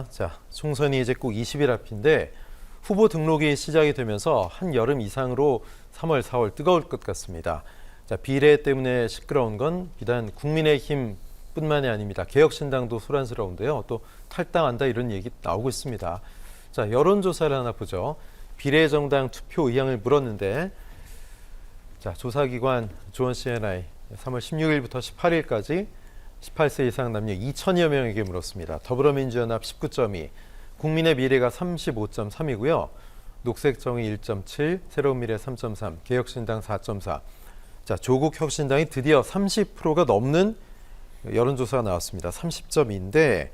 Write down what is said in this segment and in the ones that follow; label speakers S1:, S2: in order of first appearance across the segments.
S1: 자, 총선이 이제 꼭 20일 앞인데 후보 등록이 시작이 되면서 한여름 이상으로 3월, 4월 뜨거울 것 같습니다. 자, 비례 때문에 시끄러운 건 비단 국민의힘뿐만이 아닙니다. 개혁신당도 소란스러운데요. 또 탈당한다 이런 얘기 나오고 있습니다. 자, 여론조사를 하나 보죠. 비례정당 투표 의향을 물었는데 자, 조사기관 조원 CNI 3월 16일부터 18일까지 18세 이상 남녀 2천여 명에게 물었습니다. 더불어민주연합 19.2, 국민의 미래가 35.3이고요. 녹색정의 1.7, 새로운미래 3.3, 개혁신당 4.4. 자, 조국혁신당이 드디어 30%가 넘는 여론조사가 나왔습니다. 30.2인데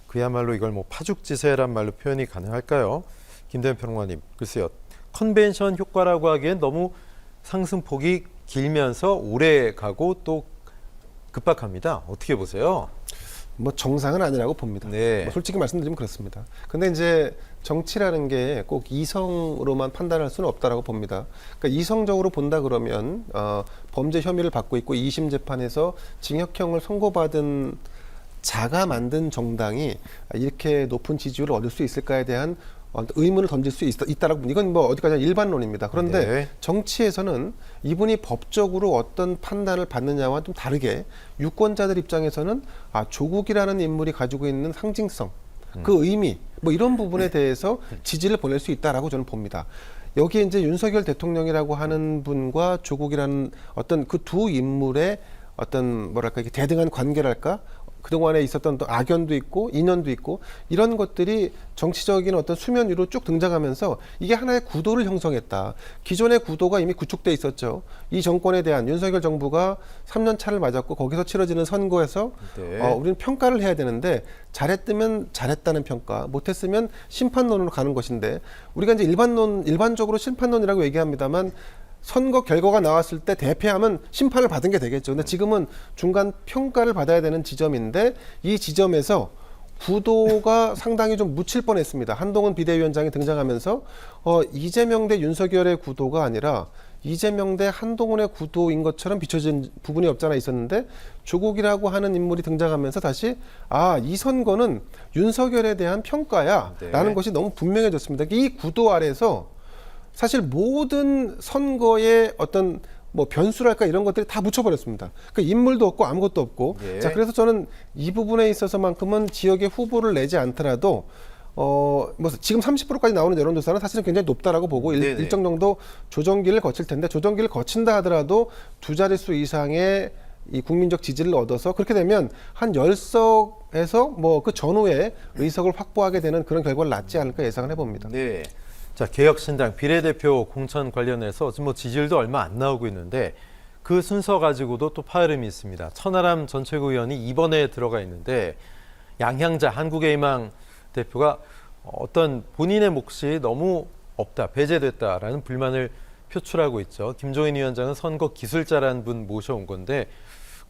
S1: 그야말로 이걸 뭐 파죽지세란 말로 표현이 가능할까요? 김대현 평론가님, 글쎄요. 컨벤션 효과라고 하기엔 너무 상승폭이 길면서 오래 가고 또 급박합니다. 어떻게 보세요?
S2: 뭐 정상은 아니라고 봅니다.
S1: 네.
S2: 뭐 솔직히 말씀드리면 그렇습니다. 근데 이제 정치라는 게 꼭 이성으로만 판단할 수는 없다라고 봅니다. 그러니까 이성적으로 본다 그러면 범죄 혐의를 받고 있고 2심 재판에서 징역형을 선고받은 자가 만든 정당이 이렇게 높은 지지율을 얻을 수 있을까에 대한 의문을 던질 수 있다라고 봅니다. 이건 뭐 어디까지나 일반론입니다. 그런데
S1: 네.
S2: 정치에서는 이분이 법적으로 어떤 판단을 받느냐와 좀 다르게 유권자들 입장에서는 조국이라는 인물이 가지고 있는 상징성, 그 의미, 뭐 이런 부분에 대해서 지지를 보낼 수 있다라고 저는 봅니다. 여기에 이제 윤석열 대통령이라고 하는 분과 조국이라는 어떤 그 두 인물의 어떤 뭐랄까 이게 대등한 관계랄까? 그동안에 있었던 또 악연도 있고 인연도 있고 이런 것들이 정치적인 어떤 수면 위로 쭉 등장하면서 이게 하나의 구도를 형성했다. 기존의 구도가 이미 구축돼 있었죠. 이 정권에 대한 윤석열 정부가 3년 차를 맞았고 거기서 치러지는 선거에서
S1: 네.
S2: 우리는 평가를 해야 되는데 잘했으면 잘했다는 평가, 못했으면 심판론으로 가는 것인데 우리가 이제 일반적으로 심판론이라고 얘기합니다만 선거 결과가 나왔을 때 대패하면 심판을 받은 게 되겠죠. 근데 지금은 중간 평가를 받아야 되는 지점인데 이 지점에서 구도가 상당히 좀 묻힐 뻔했습니다. 한동훈 비대위원장이 등장하면서 이재명 대 윤석열의 구도가 아니라 이재명 대 한동훈의 구도인 것처럼 비춰진 부분이 없잖아 있었는데 조국이라고 하는 인물이 등장하면서 다시 이 선거는 윤석열에 대한 평가야라는 것이 너무 분명해졌습니다. 이 구도 아래서 사실 모든 선거의 어떤 뭐 변수랄까 이런 것들이 다 묻혀버렸습니다. 그 인물도 없고 아무것도 없고.
S1: 예.
S2: 자, 그래서 저는 이 부분에 있어서만큼은 지역의 후보를 내지 않더라도 뭐 지금 30%까지 나오는 여론조사는 사실은 굉장히 높다라고 보고 일정 정도 조정기를 거칠 텐데 조정기를 거친다 하더라도 두 자릿수 이상의 이 국민적 지지를 얻어서 그렇게 되면 한 10석에서 뭐 그 전후에 의석을 확보하게 되는 그런 결과를 낳지 않을까 예상을 해봅니다.
S1: 네. 자, 개혁신당 비례대표 공천 관련해서 지금 뭐 지지율도 얼마 안 나오고 있는데 그 순서 가지고도 또 파열음이 있습니다. 천하람 전 최고위원이 2번에 들어가 있는데 양향자 한국의희망 대표가 어떤 본인의 몫이 너무 없다, 배제됐다라는 불만을 표출하고 있죠. 김종인 위원장은 선거 기술자라는 분 모셔온 건데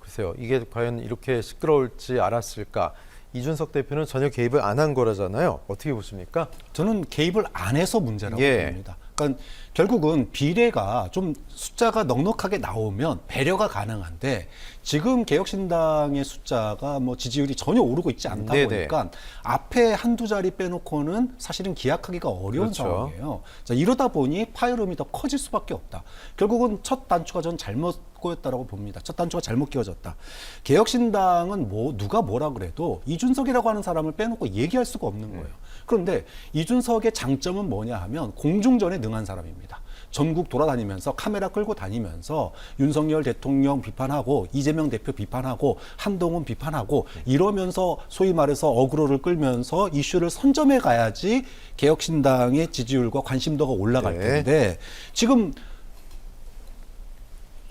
S1: 글쎄요, 이게 과연 이렇게 시끄러울지 알았을까? 이준석 대표는 전혀 개입을 안 한 거라잖아요. 어떻게 보십니까?
S3: 저는 개입을 안 해서 문제라고 봅니다. 그러니까 결국은 비례가 좀 숫자가 넉넉하게 나오면 배려가 가능한데 지금 개혁신당의 숫자가 뭐 지지율이 전혀 오르고 있지 않다 보니까 앞에 한두 자리 빼놓고는 사실은 기약하기가 어려운 상황이에요. 자, 이러다 보니 파열음이 더 커질 수밖에 없다. 결국은 첫 단추가 전 잘못 꼬였다라고 봅니다. 첫 단추가 잘못 끼워졌다. 개혁신당은 누가 뭐라 그래도 이준석이라고 하는 사람을 빼놓고 얘기할 수가 없는 거예요. 그런데 이준석의 장점은 뭐냐 하면 공중전에 능한 사람입니다. 전국 돌아다니면서 카메라 끌고 다니면서 윤석열 대통령 비판하고 이재명 대표 비판하고 한동훈 비판하고 이러면서 소위 말해서 어그로를 끌면서 이슈를 선점해 가야지 개혁신당의 지지율과 관심도가 올라갈 텐데 지금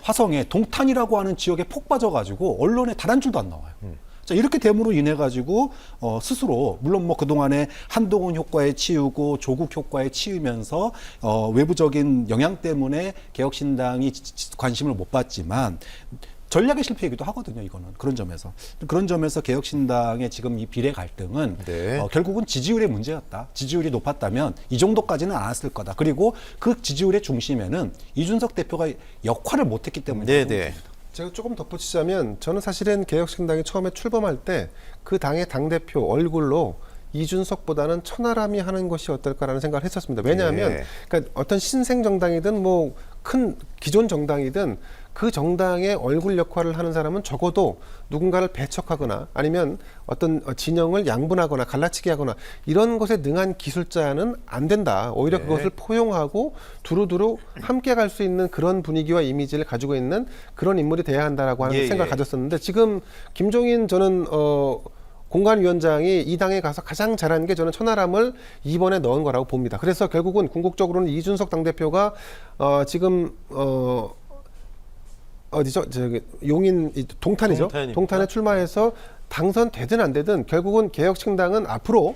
S3: 화성에 동탄이라고 하는 지역에 폭 빠져가지고 언론에 단 한 줄도 안 나와요. 자, 이렇게 됨으로 인해 가지고 스스로 물론 뭐 그동안에 한동훈 효과에 치우고 조국 효과에 치우면서 외부적인 영향 때문에 개혁신당이 관심을 못 받지만 전략의 실패이기도 하거든요. 이거는 그런 점에서 개혁신당의 지금 이 비례 갈등은 결국은 지지율의 문제였다. 지지율이 높았다면 이 정도까지는 안 왔을 거다. 그리고 그 지지율의 중심에는 이준석 대표가 역할을 못했기 때문에
S2: 제가 조금 덧붙이자면 저는 사실은 개혁신당이 처음에 출범할 때 그 당의 당대표 얼굴로 이준석보다는 천하람이 하는 것이 어떨까라는 생각을 했었습니다. 왜냐하면
S1: 예.
S2: 그러니까 어떤 신생 정당이든 뭐 큰 기존 정당이든 그 정당의 얼굴 역할을 하는 사람은 적어도 누군가를 배척하거나 아니면 어떤 진영을 양분하거나 갈라치기 하거나 이런 것에 능한 기술자는 안 된다. 오히려
S1: 네.
S2: 그것을 포용하고 두루두루 함께 갈 수 있는 그런 분위기와 이미지를 가지고 있는 그런 인물이 돼야 한다라고 하는
S1: 예,
S2: 생각을
S1: 예.
S2: 가졌었는데 지금 김종인 저는 공관위원장이 이 당에 가서 가장 잘한 게 저는 천하람을 이번에 넣은 거라고 봅니다. 그래서 결국은 궁극적으로는 이준석 당대표가 지금 어디죠? 저기 용인 동탄이죠.
S1: 동탄입니다.
S2: 동탄에 출마해서 당선되든 안 되든 결국은 개혁신당은 앞으로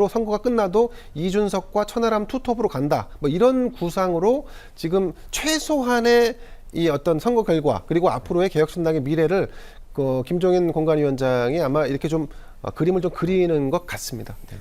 S2: 선거가 끝나도 이준석과 천하람 투톱으로 간다. 뭐 이런 구상으로 지금 최소한의 이 어떤 선거 결과 그리고 앞으로의 개혁신당의 미래를 김종인 공관위원장이 아마 이렇게 좀 그림을 좀 그리는 것 같습니다. 네.